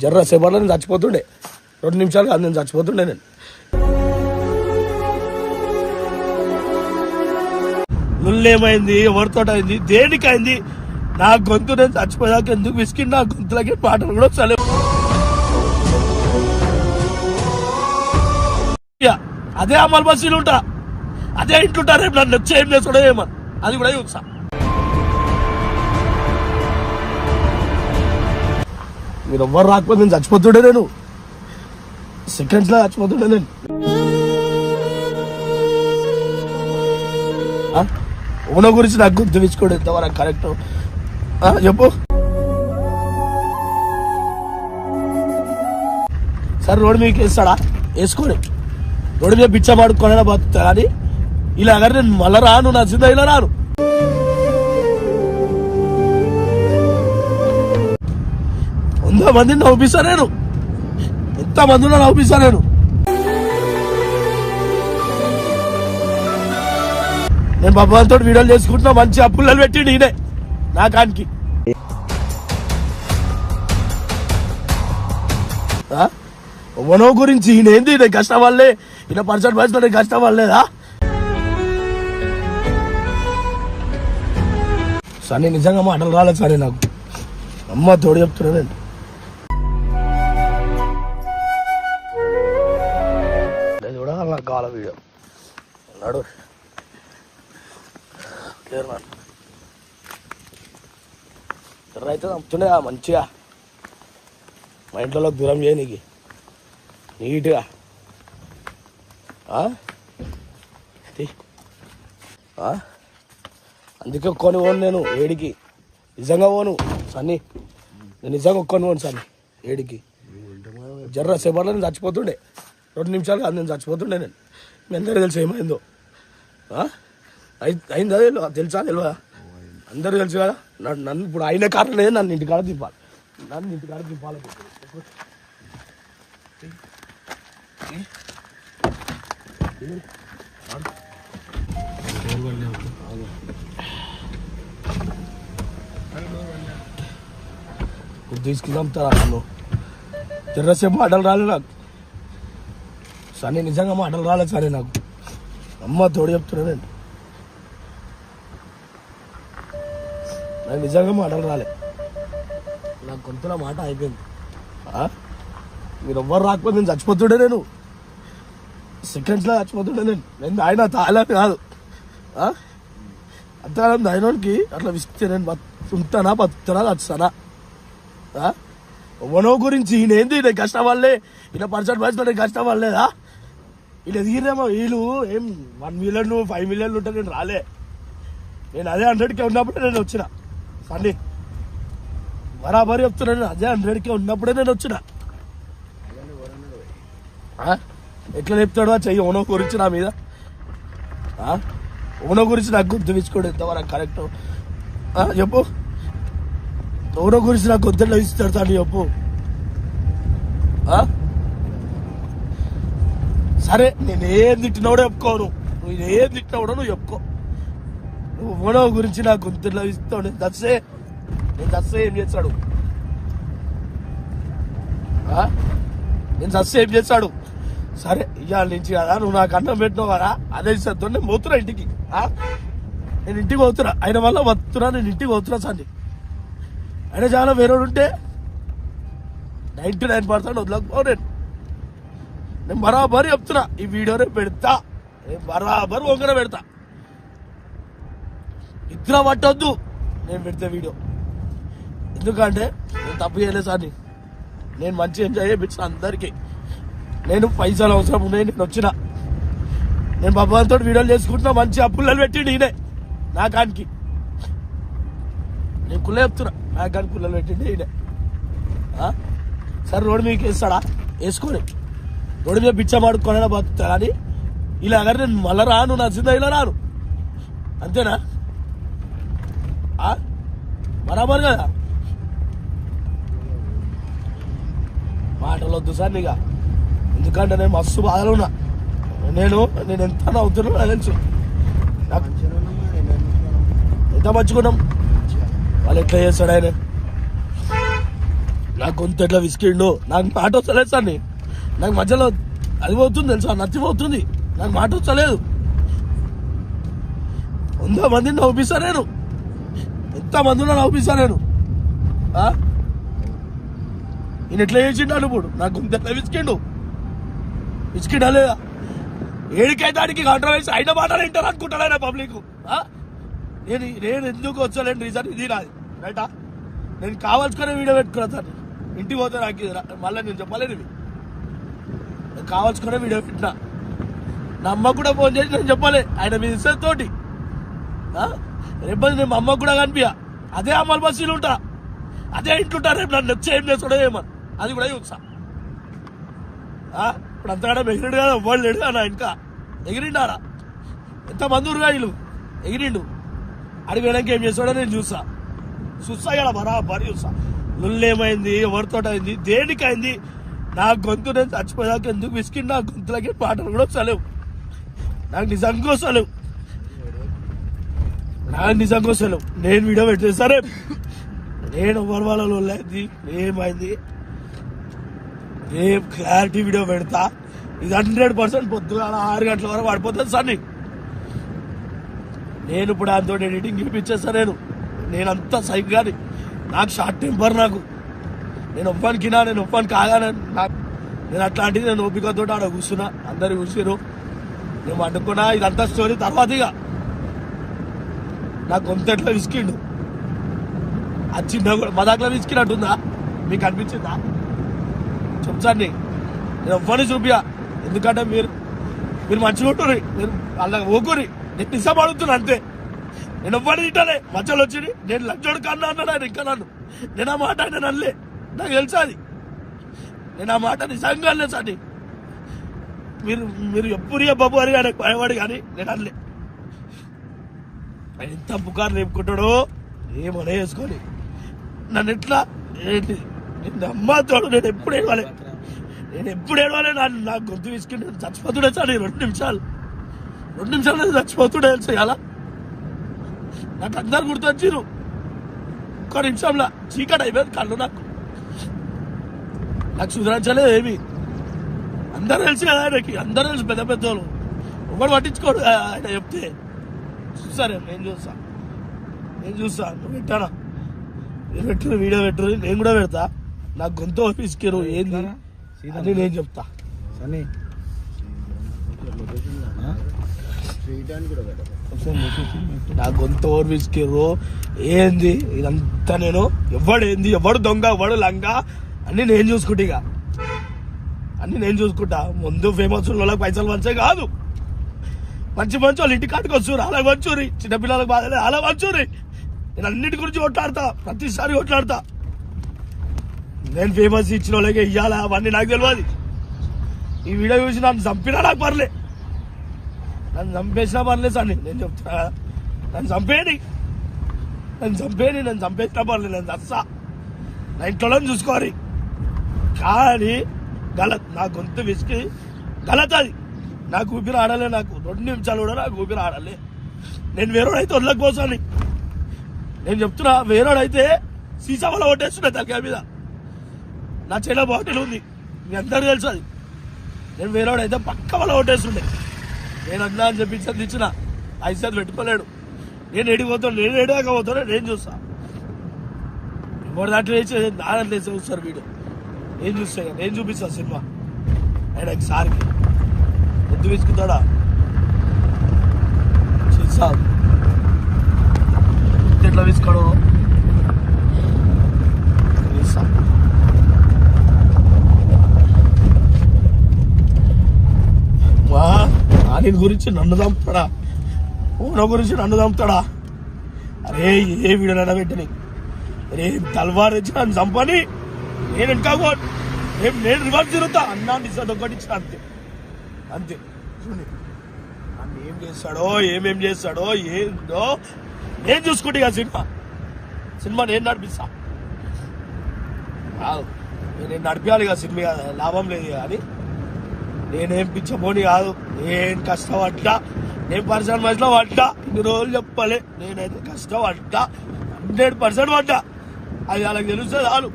జర్ర సేపట్లో నేను చచ్చిపోతుండే, 2 నిమిషాలు కాదు నేను చచ్చిపోతుండే. నేను నుల్లేమైంది, ఎవరితో అయింది, దేనికి అయింది, నా గొంతు నేను చచ్చిపోయాక ఎందుకు విసికి నా గొంతులకి పాటలు కూడా చలేవు. అదే అమలు బస్సులు ఉంటా, అదే ఇంట్లుంటా, రేపు నన్ను వచ్చి ఏం చేసుకోవడం ఏమని అది కూడా చూసా. మీరు ఎవ్వరు రాకపోతే నేను చచ్చిపోతుండే, నేను సెకండ్స్ లో చచ్చిపోతుండే. నేను ఓనో గురించి నాకు గుర్తు తెచ్చుకోండి ఎంతవరకు కరెక్ట్ చెప్పు. సరే రోడ్డు మీకు వేస్తాడా, వేసుకోండి, రోడ్డు మీద బిచ్చ పడుకోనైనా బతుకుతా. కానీ ఇలా నేను మళ్ళా రాను, నా జిందగీలో రాను. మందిని నవ్విస్తా నేను, ఎంత మందిలో నవ్విస్తా నేను. నేను బాబాతో వీడియోలు చేసుకుంటున్నా, మంచి అప్పుల్లో పెట్టి నేనే నా కానికి. ఓనో గురించి ఈయనేంది, నేను కష్టం వల్లే, ఈయన పర్సెంట్ వయసులో నేను కష్టం వల్లేదా. సరే నిజంగా మాటలు రాలేదు సరే, నాకు అమ్మ తోడు చెప్తున్నా. నేను కూడా నాకు కావాల వీడియో అన్నాడు అయితే చంపుతుండే మంచిగా, మా ఇంట్లో దూరం చేయ నీకు నీట్గా. అందుకే ఒక్కొని పోను నేను ఏడికి, నిజంగా పోను సన్నీ, నేను నిజంగా ఒక్కొని పోను సన్నీ ఏడికి. జర్ర సేపట్లో నేను చచ్చిపోతుండే, 2 నిమిషాలు కాదు నేను చచ్చిపోతుండే. నేను మీ అందరికీ తెలుసు ఏమైందో, అయిందా తెలుసా తెలియదా, అందరూ తెలుసు కదా. నన్ను ఇప్పుడు అయిన కారణం లేదు, నన్ను ఇంటికాడ దింపాలి, నన్ను ఇంటికాడ దింపాలి. తీసుకుందాం నన్ను, జర్రసేపు మాటలు రాలేదు నాకు సరే, నిజంగా మాటలు రాలేదు సరే, నాకు అమ్మ తోడు చెప్తున్నా. నాకు నిజంగా మాటలు రాలే, నాకు గొంతుల మాట అయిపోయింది. మీరు ఎవ్వరు రాకపోతే నేను చచ్చిపోతుండే, నేను సెకండ్స్ లో చచ్చిపోతుండే. నేను ఆయన తాళని కాదు, అంతకాలం దానికి అట్లా విసిస్తే నేను ఉంటానా బతుకుతానా చచ్చానా. ఓనో గురించి ఈయనేంది, నేను కష్టం వల్లే, ఈయన పర్సెంట్ వయసులో నేను కష్టం వల్లేదా. వీళ్ళు ఎదిగిరేమో, వీళ్ళు ఏం 1 మిలియన్ 5 మిలియన్లు ఉంటే నేను రాలే. నేను అదే 100K ఉన్నప్పుడే నేను వచ్చిన సండి, బరాబరి చెప్తున్నాను, అదే 100K ఉన్నప్పుడే నేను వచ్చిన. ఎట్లా చెప్తాడు చెయ్యి ఓనో గురించి నా మీద, ఓనో గురించి నాకు గుర్తు తెచ్చుకోండి ఎంతవరకు కరెక్ట్ చెప్పు. ఓనో గురించి నాకు గొంతులో ఇస్తాడు తండ్రి చెప్పు. సరే నేనేం తిట్టినోడో చెప్పుకోను, నువ్వు ఏం తిట్టినోడో నువ్వు చెప్పుకో. నువ్వు ఓనో గురించి నాకు గొంతులో ఇస్తావు, నేను దస్సే ఏం చేస్తాడు, నేను దస్సే ఏం చేస్తాడు. సరే ఇవాళ నుంచి కదా నువ్వు నాకు అన్నం పెట్టినావు కదా, అదే ఇస్తాను. నేను పోతున్నా ఇంటికి, నేను ఇంటికి పోతున్నా, ఆయన వల్ల వస్తున్నా, నేను ఇంటికి పోతున్నా సండి. ఆయన చాలా వేరేడు ఉంటే 99% వదలకపో. నేను బరాబర్ చెప్తున్నా, ఈ వీడియోనే పెడతా, నేను బరాబర్ వంగన పెడతా, నిద్ర పట్టొద్దు నేను పెడితే వీడియో. ఎందుకంటే నేను తప్పు చేయలేదు సార్, నేను మంచి ఎంజాయ్ చేయించిన అందరికీ. నేను పైసలు అవసరం ఉన్నాయి, నేను వచ్చిన, నేను బాబాతో వీడియోలు చేసుకుంటున్నా, మంచి అప్పుల్లో పెట్టి నేనే నా కానికి. నేను కుళ్ళ చెప్తున్నా, నా కానికి పుల్లలు పెట్టిండి నేనే. సరే రోడ్డు మీకు వేస్తాడా, వేసుకోండి, రోడ్డు మీద బిచ్చ పడుకోనైనా బతుకుతా. కానీ ఇలా నేను మళ్ళా రాను, నా జిందగీలో రాను, అంతేనా బరాబర్ కదా. మాటలు వద్దు సార్ నీగా, ఎందుకంటే నేను మస్తు బాధలు ఉన్నా. నేను ఎంత నవ్వుతున్నా నాకు తెలుసు, ఎంత మంచుకున్నాం. వాళ్ళు ఎట్లా చేస్తాడు ఆయన, నాకు గొంతు ఎట్లా విసికిండు, నాకు మాట వస్తలేదు సార్. నాకు మధ్యలో అది పోతుంది తెలుసా, నచ్చిపోతుంది, నాకు మాట వస్తలేదు. 100 మందిని నవ్విస్తా నేను, ఎంతమందిలో నవ్విస్తా నేను. ఈయన ఎట్లా చేసిండు ఇప్పుడు, నాకు గొంతు ఎట్లా విసికిండా లేదా? ఏడికైతే ఆడికి కాంట్రవర్సీ అయిన మాటలు వింటారు అనుకుంటారా పబ్లిక్. నేను ఎందుకు వచ్చలేను రీజన్ ఇది నాది, రైటా? నేను కావాల్సుకునే వీడియో పెట్టుకున్నా సార్. ఇంటికి పోతే నాకు మళ్ళీ నేను చెప్పలేను ఇవి. నేను కావాల్సుకునే వీడియో పెట్టినా, నా అమ్మ కూడా ఫోన్ చేసి నేను చెప్పలే ఆయన మీ ఇస్తే తోటి. రేపు నేను మా అమ్మకు కూడా కనిపించా, అదే అమలు బస్సులు ఉంటా, అదే ఇంటుంటా. రేపు నన్ను వచ్చి ఏం చేస్తాడో ఏమని అది కూడా చూస్తా. ఇప్పుడు అంతగానే ఎగిరిండు కదా, వాళ్ళు లేడు కదా ఇంకా ఎగిరిండారా? ఎంతమంది ఉరుగా వీళ్ళు ఎగిరిండు. అడిగి వెనక్కి ఏం చేస్తాడో నేను చూస్తా కదా, బరాబరి చూస్తా. నుల్లేమైంది, ఎవరితో అయింది, దేనికైంది, నా గొంతు నేను చచ్చిపోయాక ఎందుకు విసికిండి? నా గొంతులకి పాటలు కూడా వస్తలేవు, నాకు నిజంగా వస్తలేవు, నేను వీడియో పెట్టే సరే, నేను ఎవరి వాళ్ళలో లేదు ఏమైంది రేపు క్లారిటీ వీడియో పెడతా. ఇది 100% పొద్దుగా 6 గంటల వరకు పడిపోతుంది సార్. నేను ఇప్పుడు దాంతో ఎడిటింగ్ ఇప్పించేస్తా. నేనంతా సైక్ కానీ నాకు షార్ట్ టెంపర్, నేను ఒప్పనికినా నేను ఒప్పని కాగా నేను అట్లాంటిది నేను ఓపికతో ఆడ కూర్చున్నా, అందరు కూర్చురు, నేను వండుకున్నా. ఇదంతా స్టోరీ తర్వాత. ఇక నాకు గొంతు ఎట్లా విసికిండు, అది చిన్న మా దాంట్లో విసికినట్టుందా మీకు అనిపించిందా? చెప్తాను, నేను ఒప్పని చూపియా. ఎందుకంటే మీరు మంచిగా ఉంటుర్రి, మీరు అలా ఓకురి. నేను నిజం అడుగుతున్నా అంతే. నేను ఎవ్వరు తింటానే మధ్యలో వచ్చి నేను లంచోడు కన్నా అన్నాడు ఆయన. ఇంకా నేను ఆ మాట నేను అనలే, నాకు తెలుసా అది. నేను ఆ మాట నిజంగా అనలే సార్. మీరు ఎప్పుడు బాబు అని ఆయనకు భయపడి కానీ నేను అనలే. ఆయన ఎంత పుకారు రేపుకుంటాడో ఏమనే వేసుకొని నన్ను ఎట్లా ఏంటి నేను అమ్మాతోడు. నేను ఎప్పుడు ఏడవాలి నాకు గొంతు విసుకుని చచ్చిపోతుండే సార్. 2 నిమిషాలు నేను చచ్చిపోతుండే తెలుసు. అలా నాకు అందరు గుర్తొచ్చిరు. 1 నిమిషంలో చీకటి అయిపోయింది కళ్ళు. నాకు సుధరించలేదు ఏమి. అందరు తెలుసు కదా ఆయనకి, అందరు తెలుసు, పెద్ద పెద్దోళ్ళు. ఒకడు పట్టించుకోడు ఆయన చెప్తే. చూసారే, నేను చూస్తా. నువ్వు పెట్టానా? మీరు పెట్టరు, వీడియో పెట్టరు, నేను కూడా పెడతా. నాకు గొంతు ఆఫీస్కిరు ఏంది అని నేను చెప్తా. నా గొంతు ఓర్విస్కిర్రు ఏంది ఇదంతా. నేను ఎవడు దొంగ, ఎవడు లంగా అన్ని నేను చూసుకుంటా. ఇక అన్ని నేను చూసుకుంటా. ముందు ఫేమస్ వాళ్ళకి పైసలు మంచే కాదు, మంచి వాళ్ళు ఇంటి కాటికి వస్తున్నారు, అలా వచ్చురి. చిన్నపిల్లలకు బాధలేదు, అలా వచ్చురి. నేను అన్నిటి గురించి కొట్లాడతా, ప్రతిసారి కొట్లాడతా. నేను ఫేమస్ ఇచ్చిన వాళ్ళకి ఇయ్యాలా అవన్నీ నాకు తెలియదు. ఈ వీడియో చూసి నన్ను చంపినా నాకు పర్లే, నన్ను చంపేసినా పర్లేదు సార్. నేను చెప్తున్నా, నన్ను చంపేసినా పర్లేదు, నేను చస్తా. నా ఇంట్లో చూసుకోవాలి. కానీ నా గొంతు విసికి అది. నాకు ఊపిరి ఆడలే, నాకు 2 నిమిషాలు కూడా నాకు ఊపిరి ఆడలే. నేను వేరేవాడైతే వదలకపోసాను. నేను చెప్తున్నా, వేరేవాడైతే సీసా వల్ల కొట్టేస్తున్నా తలకాయ మీద. నా చేలో బాటిల్ ఉంది, మీ అందరికీ తెలుసు అది. నేను వేరేవాడైతే పక్క వల్ల కొట్టేస్తుండే. నేను అన్నా అని చెప్పి ఇచ్చిన ఐదు పెట్టుకోలేడు. నేను ఎడిపోతాను, నేను ఎడిదాకా పోతాను, నేను చూస్తా. ఎవరు దాంట్లో వేసి దాంట్లో వేసి చూస్తారు వీడియో. నేను చూస్తాను, నేను చూపిస్తాను సినిమా. ఆయన సార్కి వద్దు విసుకుతాడా చూసా ఎట్లా విసుకోడు ఆయన గురించి నన్ను చంపుతాడా, ఊన గురించి నన్ను చంపుతాడా? అరే ఏ వీడియో పెట్టని రే తలవారు తెచ్చి నన్ను చంపని నేను ఇంకా నేను రివర్స్ తిరుగుతా. అన్నా నిజాన్ని ఒకటిచ్చిన అంతే అంతే. చూడండి నన్ను ఏం చేస్తాడో ఏమేం చేస్తాడో ఏందో నేను చూసుకుంటే ఇక సినిమా నేను నడిపిస్తా. నేను నడిపించాలి ఇక సినిమా, లాభం లేదు కానీ. నేనేం పిచ్చపోని కాదు, నేను కష్టపడ్డా, నేను పర్సనల్ మధ్యలో పడ్డా. ఇన్ని రోజులు చెప్పలే, నేనైతే కష్టపడ్డా, 100% పడ్డా. అది వాళ్ళకి తెలుస్తుంది చాలు.